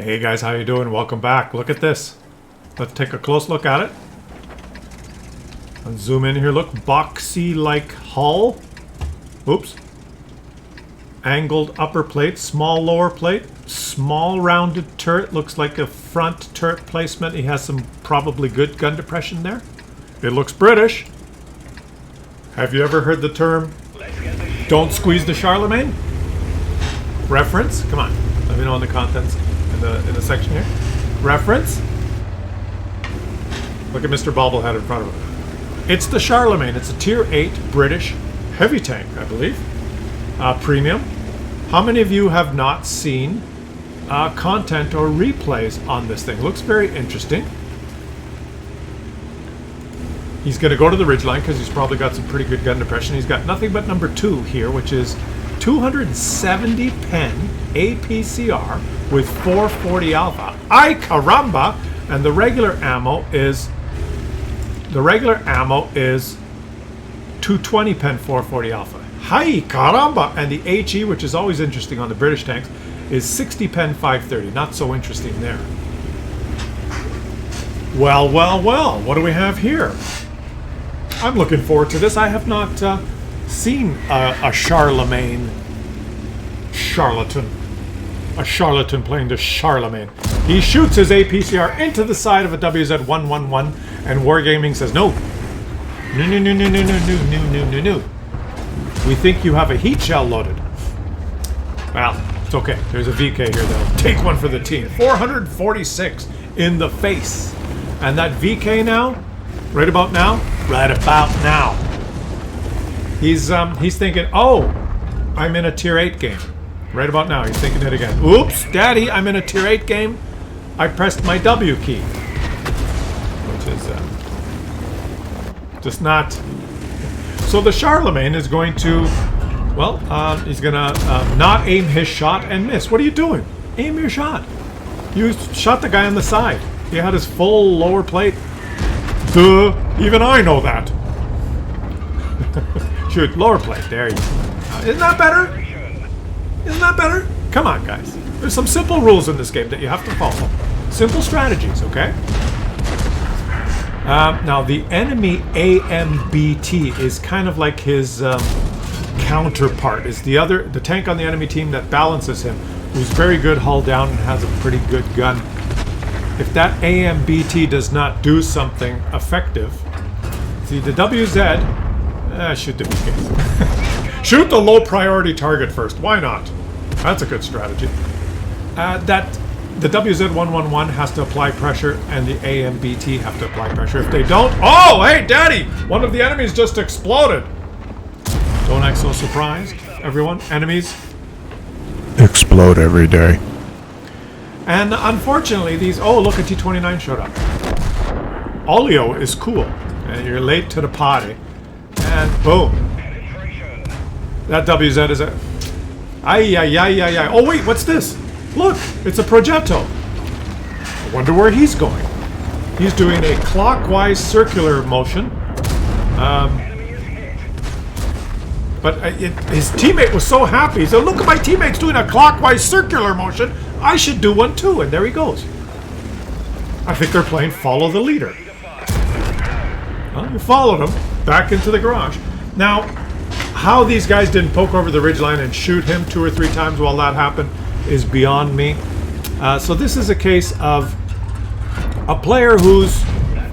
Hey guys, how you doing? Welcome back. Look at this. Let's take a close look at it. And zoom in here. Look, boxy-like hull. Oops. Angled upper plate, small lower plate, small rounded turret. Looks like a front turret placement. He has some probably good gun depression there. It looks British. Have you ever heard the term, don't squeeze the Charlemagne? Reference? Come on. Let me know in the contents. In the section here. Reference. Look at Mr. Bobblehead in front of him. It's the Charlemagne. It's a Tier 8 British heavy tank, I believe. Premium. How many of you have not seen content or replays on this thing? Looks very interesting. He's going to go to the ridgeline because he's probably got some pretty good gun depression. He's got nothing but number 2 here, which is 270 pen APCR with 440 alpha. Ay caramba! And the regular ammo is 220 pen 440 alpha. Hi caramba! And the HE, which is always interesting on the British tanks, is 60 pen 530. Not so interesting there. Well, well, well. What do we have here? I'm looking forward to this. I have not seen a Charlemagne charlatan. A charlatan playing the Charlemagne. He shoots his APCR into the side of a WZ-111, and Wargaming says, no. No, no, no, no, no, no, no, no, no, no. We think you have a heat shell loaded. Well, it's okay. There's a VK here, though. Take one for the team. 446 in the face. And that VK now, right about now, he's thinking, oh, I'm in a Tier 8 game. Right about now, he's thinking it again. Oops, Daddy, I'm in a Tier 8 game. I pressed my W key. Which is just not... So the Charlemagne is going to... Well, he's going to not aim his shot and miss. What are you doing? Aim your shot. You shot the guy on the side. He had his full lower plate. Duh! Even I know that. Shoot, lower plate. There you go. Isn't that better? Isn't that better? Come on, guys. There's some simple rules in this game that you have to follow. Simple strategies, okay? Now, the enemy AMBT is kind of like his counterpart. Is the tank on the enemy team that balances him, who's very good hull down and has a pretty good gun. If that AMBT does not do something effective, see the WZ, shoot the BK. Shoot the low priority target first. Why not? That's a good strategy. The WZ-111 has to apply pressure, and the AMBT have to apply pressure. If they don't, oh, hey, Daddy! One of the enemies just exploded. Don't act so surprised, everyone. Enemies explode every day. And unfortunately, these... Oh, look, a T-29 showed up. Olio is cool. And you're late to the party. And boom. That WZ is a... Ay, ay, ay, ay, ay. Oh, wait, what's this? Look, it's a Progetto. I wonder where he's going. He's doing a clockwise circular motion. But his teammate was so happy. He said, look at my teammate's doing a clockwise circular motion. I should do one too. And there he goes. I think they're playing follow the leader. Well, you followed him back into the garage. Now, how these guys didn't poke over the ridgeline and shoot him 2 or 3 times while that happened is beyond me. So this is a case of a player who's...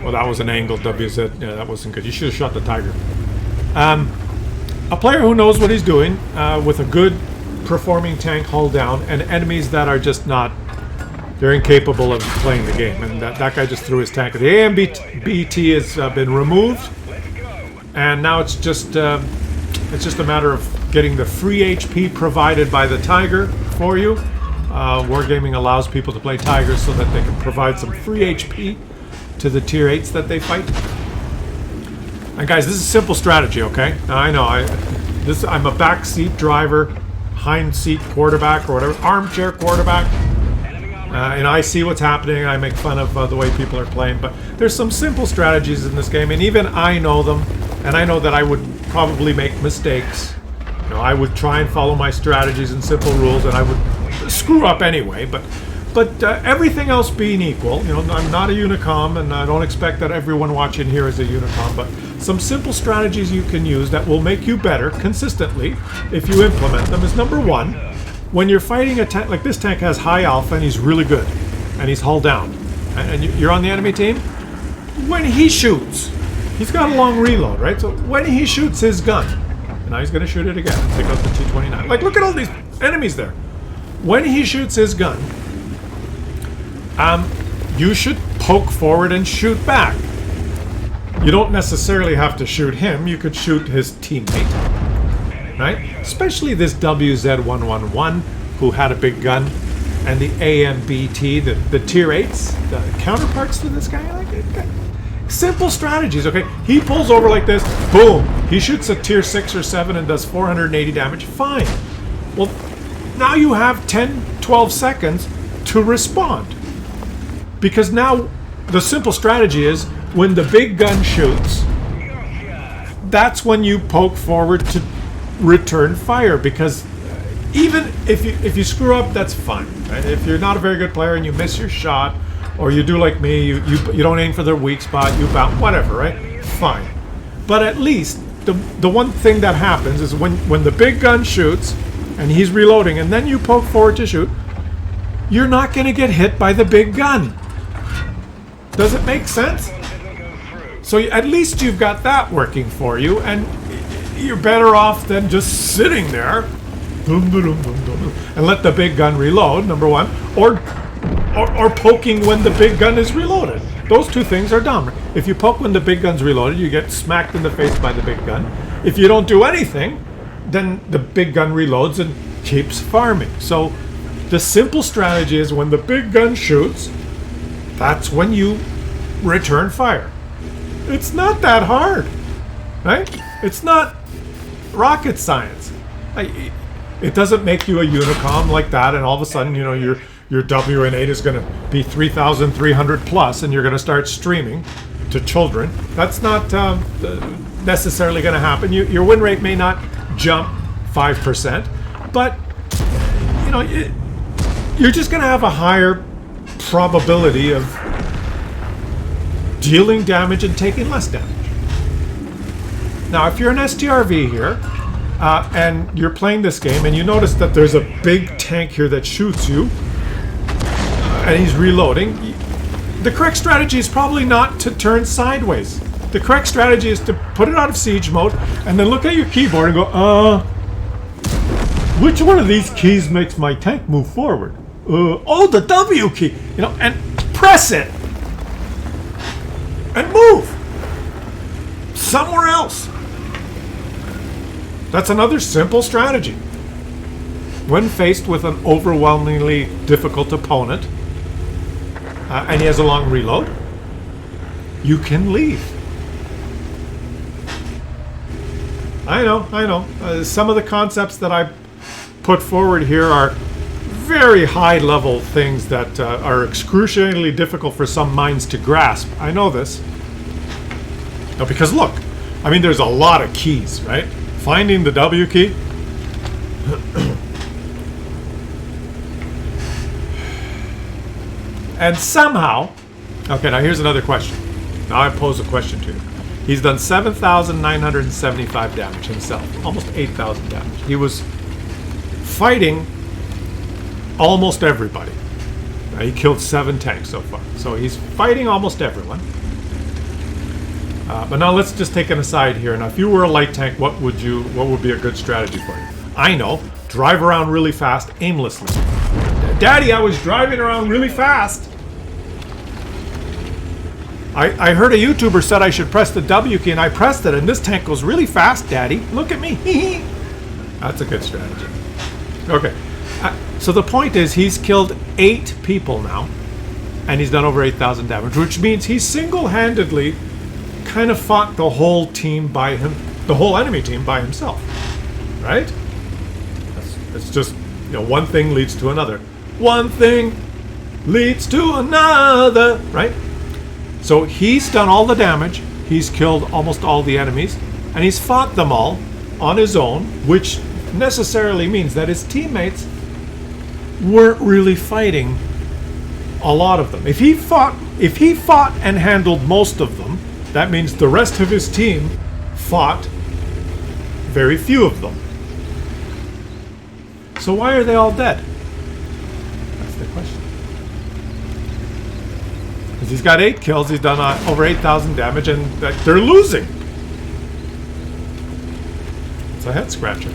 Well, that was an angled WZ. Yeah, that wasn't good. You should have shot the Tiger. A player who knows what he's doing with a good performing tank hull down and enemies that are just not... They're incapable of playing the game. And that guy just threw his tank. The AMBT has been removed. And now it's just a matter of getting the free HP provided by the Tiger for you. Wargaming allows people to play Tigers so that they can provide some free HP to the Tier 8s that they fight. And guys, this is a simple strategy, okay? Now, I know I'm a backseat driver, hind seat quarterback or whatever, armchair quarterback. And I see what's happening. I make fun of the way people are playing, but there's some simple strategies in this game, and even I know them. And I know that I would probably make mistakes. You know, I would try and follow my strategies and simple rules, and I would screw up anyway. But But everything else being equal, you know, I'm not a Unicom, and I don't expect that everyone watching here is a Unicom, but some simple strategies you can use that will make you better consistently if you implement them is number one, when you're fighting a tank, like this tank has high alpha and he's really good, and he's hull down, and you're on the enemy team, when he shoots, he's got a long reload, right? So when he shoots his gun, and now he's going to shoot it again, take out the T-29. Like, look at all these enemies there. When he shoots his gun, you should poke forward and shoot back. You don't necessarily have to shoot him. You could shoot his teammate, right? Especially this WZ-111, who had a big gun, and the AMBT, the tier 8s, the counterparts to this guy. Like, simple strategies, okay? He pulls over like this, boom. He shoots a tier 6 or 7 and does 480 damage. Fine. Well, now you have 10, 12 seconds to respond. Because now the simple strategy is when the big gun shoots, that's when you poke forward to return fire. Because even if you screw up, that's fine. Right? If you're not a very good player and you miss your shot, or you do like me, you don't aim for the weak spot, you bounce, whatever, right? Fine. But at least the one thing that happens is when the big gun shoots and he's reloading, and then you poke forward to shoot, you're not going to get hit by the big gun. Does it make sense? So at least you've got that working for you, and you're better off than just sitting there and let the big gun reload, number one, or poking when the big gun is reloaded. Those two things are dumb. If you poke when the big gun's reloaded, you get smacked in the face by the big gun. If you don't do anything, then the big gun reloads and keeps farming. So the simple strategy is when the big gun shoots, that's when you return fire. It's not that hard, right? It's not rocket science. It doesn't make you a Unicom like that, and all of a sudden, you know, your WN8 is going to be 3,300 plus, and you're going to start streaming to children. That's not necessarily going to happen. Your win rate may not jump 5%, but you know, you're just going to have a higher probability of dealing damage and taking less damage. Now, if you're an STRV here, and you're playing this game, and you notice that there's a big tank here that shoots you, and he's reloading, the correct strategy is probably not to turn sideways. The correct strategy is to put it out of siege mode, and then look at your keyboard and go, which one of these keys makes my tank move forward? Oh, the W key, you know, and press it, and move somewhere else. That's another simple strategy. When faced with an overwhelmingly difficult opponent, and he has a long reload, you can leave. I know. Some of the concepts that I put forward here are very high level things that are excruciatingly difficult for some minds to grasp. I know this. No, because look, I mean, there's a lot of keys, right? Finding the W key. And somehow, okay, now here's another question. Now I pose a question to you. He's done 7,975 damage himself, almost 8,000 damage. He was fighting almost everybody. Now, he killed 7 tanks so far, so he's fighting almost everyone. But now let's just take an aside here. Now, if you were a light tank, what would be a good strategy for you? I know, drive around really fast, aimlessly. Daddy, I was driving around really fast. I heard a YouTuber said I should press the W key, and I pressed it, and this tank goes really fast, Daddy. Look at me. That's a good strategy. Okay. So the point is, he's killed 8 people now, and he's done over 8,000 damage, which means he single-handedly kind of fought the whole team by him, the whole enemy team by himself, right? It's just, you know, one thing leads to another. One thing leads to another, right? So he's done all the damage, he's killed almost all the enemies, and he's fought them all on his own, which necessarily means that his teammates weren't really fighting a lot of them. If he fought and handled most of them, that means the rest of his team fought very few of them. So why are they all dead? That's the question. Because he's got 8 kills, he's done over 8,000 damage, and they're losing. It's a head scratcher.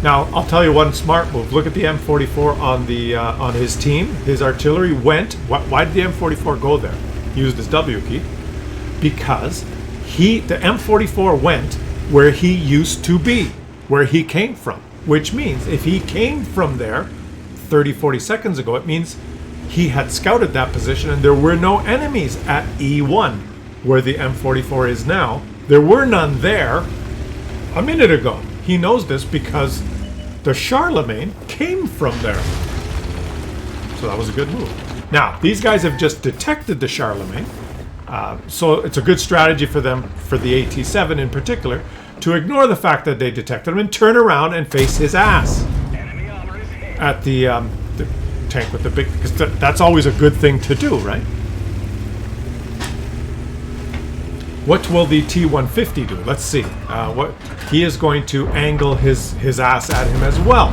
Now, I'll tell you one smart move. Look at the M44 on his team. His artillery went. Why did the M44 go there? He used his W key. Because the M44 went where he used to be, where he came from. Which means if he came from there 30, 40 seconds ago, it means he had scouted that position and there were no enemies at E1, where the M44 is now. There were none there a minute ago. He knows this because the Charlemagne came from there. So that was a good move. Now, these guys have just detected the Charlemagne. So it's a good strategy for them, for the AT-7 in particular, to ignore the fact that they detected him and turn around and face his ass at the tank with the big... Because that's always a good thing to do, right? What will the T-150 do? Let's see. He is going to angle his ass at him as well.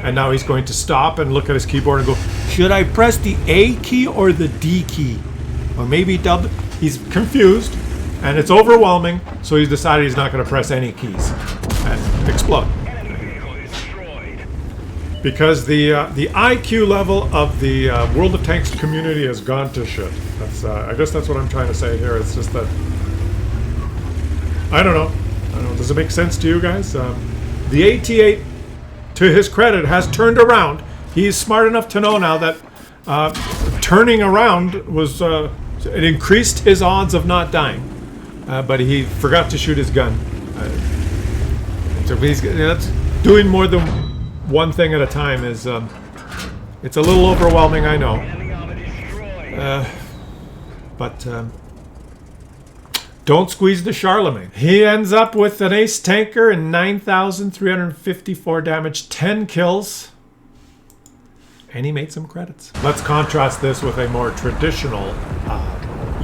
And now he's going to stop and look at his keyboard and go, should I press the A key or the D key? Or maybe W? He's confused, and it's overwhelming, so he's decided he's not going to press any keys and explode. Because the IQ level of the World of Tanks community has gone to shit. That's I guess that's what I'm trying to say here. It's just that I don't know. Does it make sense to you guys? The AT-8, to his credit, has turned around. He's smart enough to know now that turning around was it increased his odds of not dying. But he forgot to shoot his gun. So that's doing more than one thing at a time is it's a little overwhelming, I know. But don't squeeze the Charlemagne. He ends up with an ace tanker and 9,354 damage, 10 kills, and he made some credits. Let's contrast this with a more traditional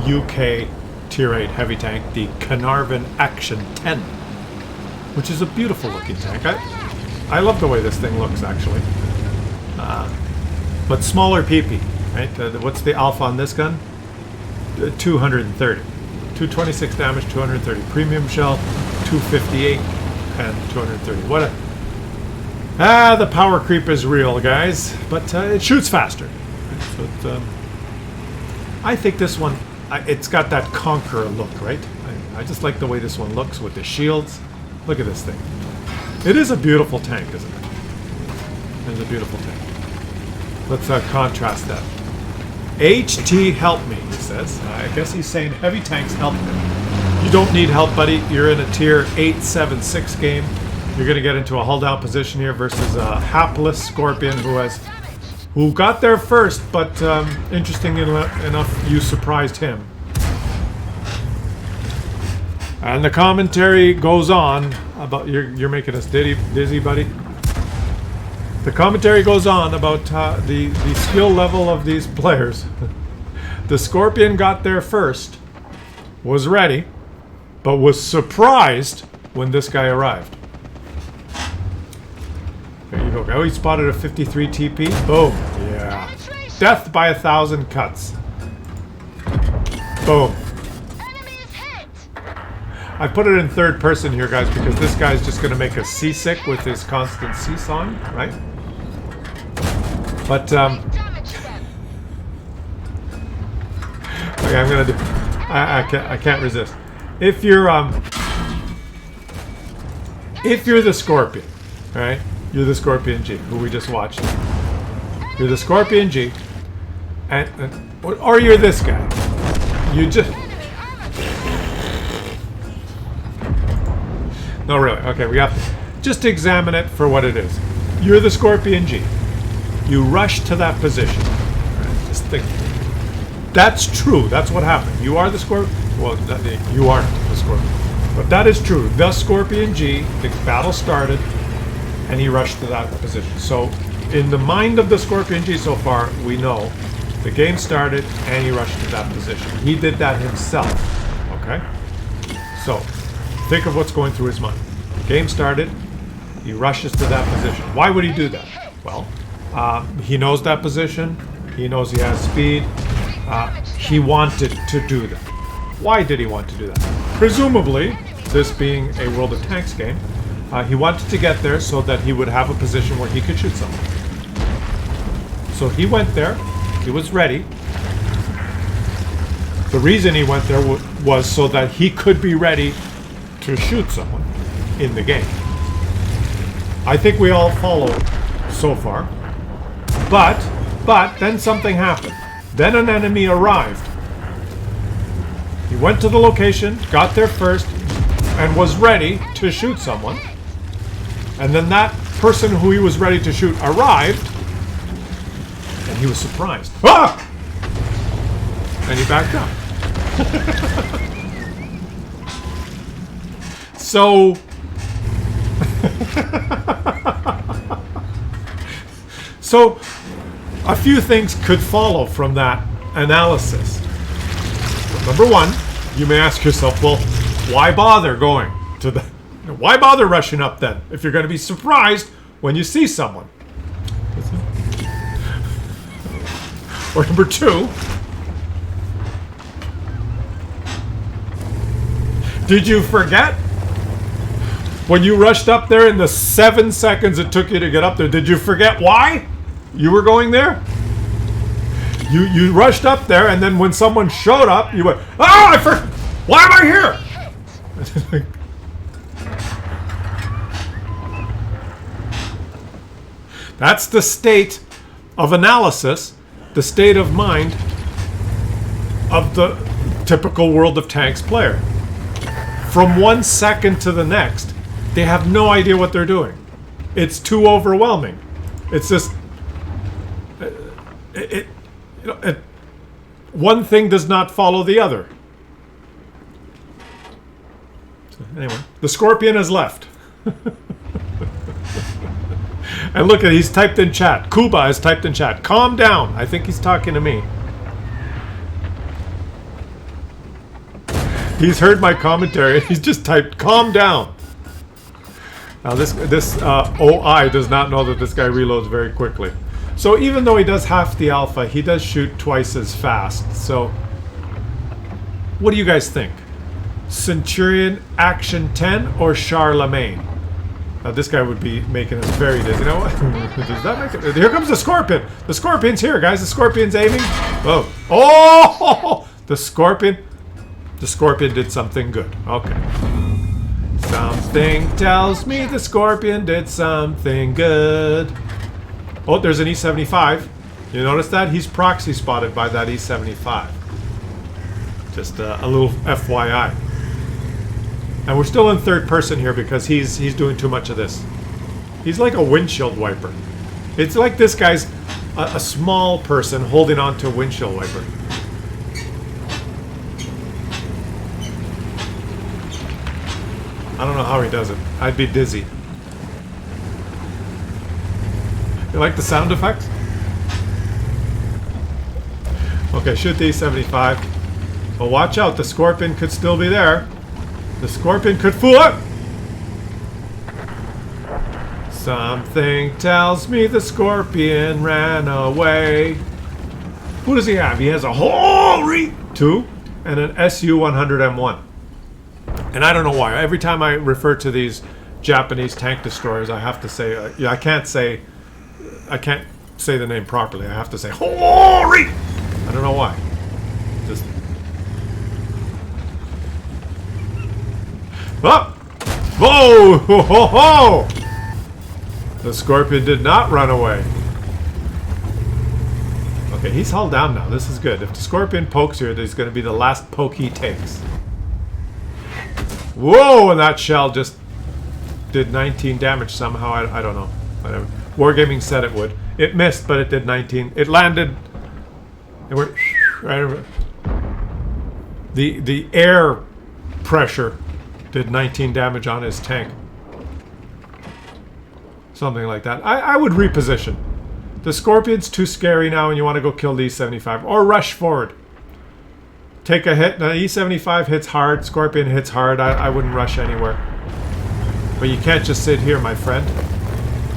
UK Tier 8 heavy tank, the Kellerman Action 10, which is a beautiful looking tank. I love the way this thing looks, actually. But smaller PP, right? What's the alpha on this gun? 230. 226 damage, 230 premium shell, 258 and 230. What a... the power creep is real, guys, but it shoots faster. So I think this one, it's got that Conqueror look, right? I just like the way this one looks with the shields. Look at this thing. It is a beautiful tank, isn't it? It is a beautiful tank. Let's contrast that. HT help me, he says. I guess he's saying heavy tanks help him. You don't need help, buddy. You're in a tier 8-7-6 game. You're going to get into a hull down position here versus a hapless Scorpion who got there first, but interesting enough, you surprised him. And the commentary goes on about you're making us dizzy, buddy. The commentary goes on about the skill level of these players. The Scorpion got there first, was ready, but was surprised when this guy arrived. There you go. Oh, he spotted a 53 TP. Boom. Yeah. Death by 1,000 cuts. Boom. I put it in third person here, guys, because this guy's just going to make us seasick with his constant seesawing, right? But, okay, I'm going to do... I can't resist. If you're the Scorpion, right? You're the Scorpion G, who we just watched. You're the Scorpion G, or you're this guy. You just... No, really. Okay, we have to just examine it for what it is. You're the Scorpion G. You rush to that position. Right, just think. That's true. That's what happened. You are the Scorpion. Well, you aren't the Scorpion. But that is true. The Scorpion G, the battle started, and he rushed to that position. So In the mind of the Scorpion G so far, we know the game started and he rushed to that position. He did that himself. Okay? So, think of what's going through his mind. The game started, he rushes to that position. Why would he do that? Well, he knows that position. He knows he has speed. He wanted to do that. Why did he want to do that? Presumably, this being a World of Tanks game, he wanted to get there so that he would have a position where he could shoot someone. So he went there. He was ready. The reason he went there was so that he could be ready to shoot someone in the game. I think we all follow so far. But then something happened. Then an enemy arrived. He went to the location, got there first, and was ready to shoot someone. And then that person who he was ready to shoot arrived, and he was surprised. Ah! And he backed up. So... So, a few things could follow from that analysis. Number one, you may ask yourself, well, why bother going to the... Why bother rushing up then, if you're going to be surprised when you see someone? Or number two, did you forget? When you rushed up there in the 7 seconds it took you to get up there, did you forget why you were going there? You rushed up there, and then when someone showed up, you went, "Oh, why am I here?" That's the state of analysis, the state of mind of the typical World of Tanks player. From 1 second to the next, they have no idea what they're doing. It's too overwhelming. It's just... one thing does not follow the other. So anyway, the Scorpion has left. And look at, he's typed in chat. Kuba has typed in chat. Calm down. I think he's talking to me. He's heard my commentary. He's just typed, calm down. Now this OI does not know that this guy reloads very quickly. So even though he does half the alpha, he does shoot twice as fast. So what do you guys think? Centurion Action 10 or Charlemagne? Now this guy would be making us very dizzy. You know what? Does that make it? Here comes the Scorpion. The Scorpion's here, guys. The Scorpion's aiming. Oh, oh! The Scorpion. The Scorpion did something good. Okay. Something tells me the Scorpion did something good. Oh, there's an E75. You notice that? He's proxy spotted by that E75. Just a little FYI. And we're still in third person here because he's doing too much of this. He's like a windshield wiper. It's like this guy's a small person holding on to a windshield wiper. I don't know how he does it. I'd be dizzy. You like the sound effects? Okay, shoot the E75. But watch out, the Scorpion could still be there. The Scorpion could fool it! Something tells me the Scorpion ran away. Who does he have? He has a whole two and an SU-100M1. And I don't know why. Every time I refer to these Japanese tank destroyers, I have to say, I can't say the name properly. I have to say, Hori! I don't know why. Just... Oh! Whoa! Ho, ho, ho! The Scorpion did not run away. Okay, he's hull down now. This is good. If the Scorpion pokes here, there's going to be the last poke he takes. Whoa! And that shell just did 19 damage somehow. I don't know. Whatever. Wargaming said it would. It missed, but it did 19. It landed. It went right over. The air pressure did 19 damage on his tank. Something like that. I would reposition. The Scorpion's too scary now and you want to go kill the E75. Or rush forward. Take a hit. Now E75 hits hard. Scorpion hits hard. I wouldn't rush anywhere. But you can't just sit here, my friend.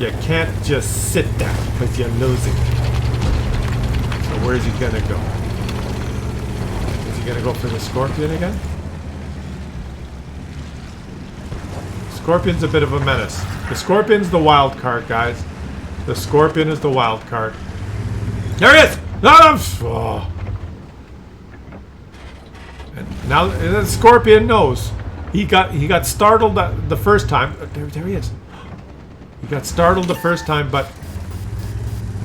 You can't just sit there because you're losing. So where's he going to go? Is he going to go for the Scorpion again? Scorpion's a bit of a menace. The Scorpion's the wild card, guys. The Scorpion is the wild card. There he is! No! Oh. And now the Scorpion knows. He got startled the first time. There he is. He got startled the first time, but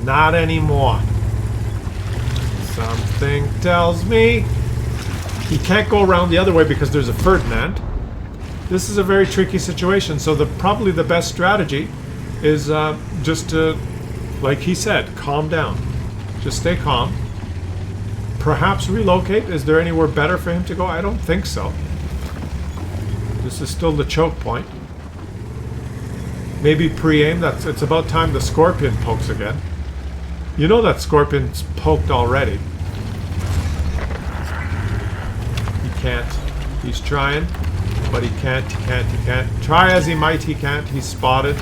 not anymore. Something tells me he can't go around the other way because there's a Ferdinand. This is a very tricky situation, so probably the best strategy is just to, like he said, calm down. Just stay calm. Perhaps relocate. Is there anywhere better for him to go? I don't think so. This is still the choke point. Maybe pre-aim. It's about time the Scorpion pokes again. You know that Scorpion's poked already. He can't. He's trying, but he can't. He can't. Try as he might, he can't. He's spotted.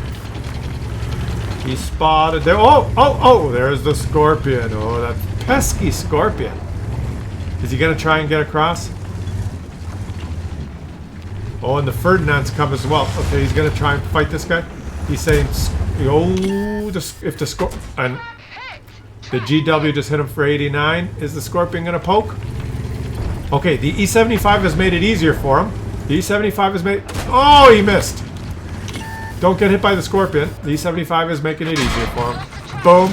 He's spotted. There. Oh! There's the Scorpion. Oh, that pesky Scorpion. Is he gonna try and get across? Oh, and the Ferdinand's come as well. Okay, he's gonna try and fight this guy. He's saying, oh, if the Scorpion, and the GW just hit him for 89. Is the Scorpion gonna poke? Okay, the E75 has made it easier for him. The E75 has made, oh, he missed. Don't get hit by the Scorpion. The E75 is making it easier for him. Boom.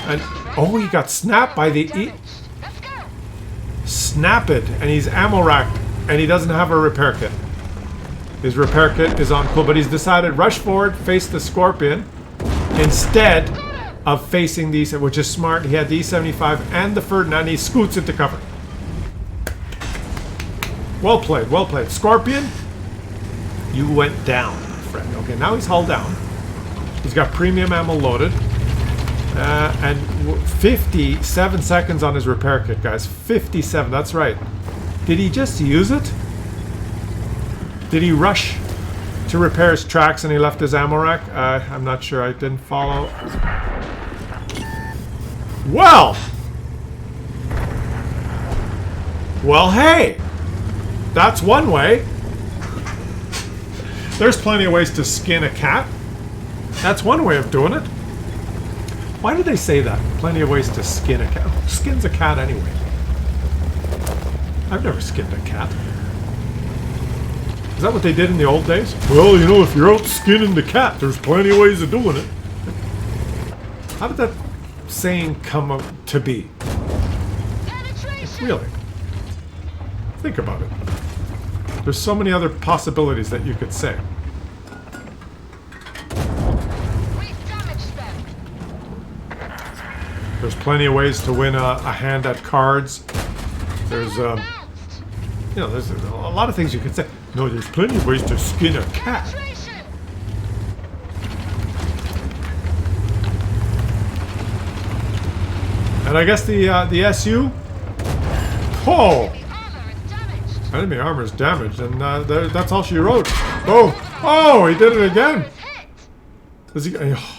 And, oh, he got snapped by the E. Snap it, and he's ammo racked, and he doesn't have a repair kit. His repair kit is on cool, but he's decided rush forward, face the Scorpion instead of facing the E75, which is smart. He had the E75 and the Ferdinand. He scoots into cover. Well played, well played. Scorpion, you went down, my friend. Okay, now he's hull down. He's got premium ammo loaded. And 57 seconds on his repair kit, guys. 57, that's right. Did he just use it? Did he rush to repair his tracks and he left his ammo rack? I'm not sure. I didn't follow. Well, hey, that's one way. There's plenty of ways to skin a cat. That's one way of doing it. Why do they say that? Plenty of ways to skin a cat. Who skins a cat anyway? I've never skinned a cat. Is that what they did in the old days? Well, you know, if you're out skinning the cat, there's plenty of ways of doing it. How did that saying come up to be? Really? Think about it. There's so many other possibilities that you could say. There's plenty of ways to win a hand at cards. There's, you know, there's a lot of things you could say. No, there's plenty of ways to skin a cat. And I guess the SU. Oh, enemy armor is damaged, and that's all she wrote. Oh, he did it again. Is he? Oh.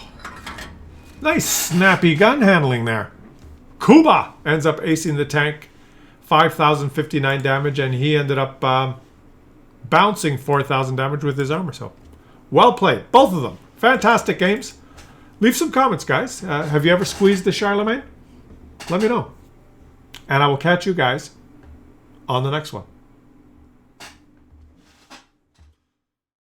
Nice snappy gun handling there. Kuba ends up acing the tank, 5,059 damage, and he ended up bouncing 4,000 damage with his armor. So, well played, both of them. Fantastic games. Leave some comments, guys. Have you ever squeezed the Charlemagne? Let me know. And I will catch you guys on the next one.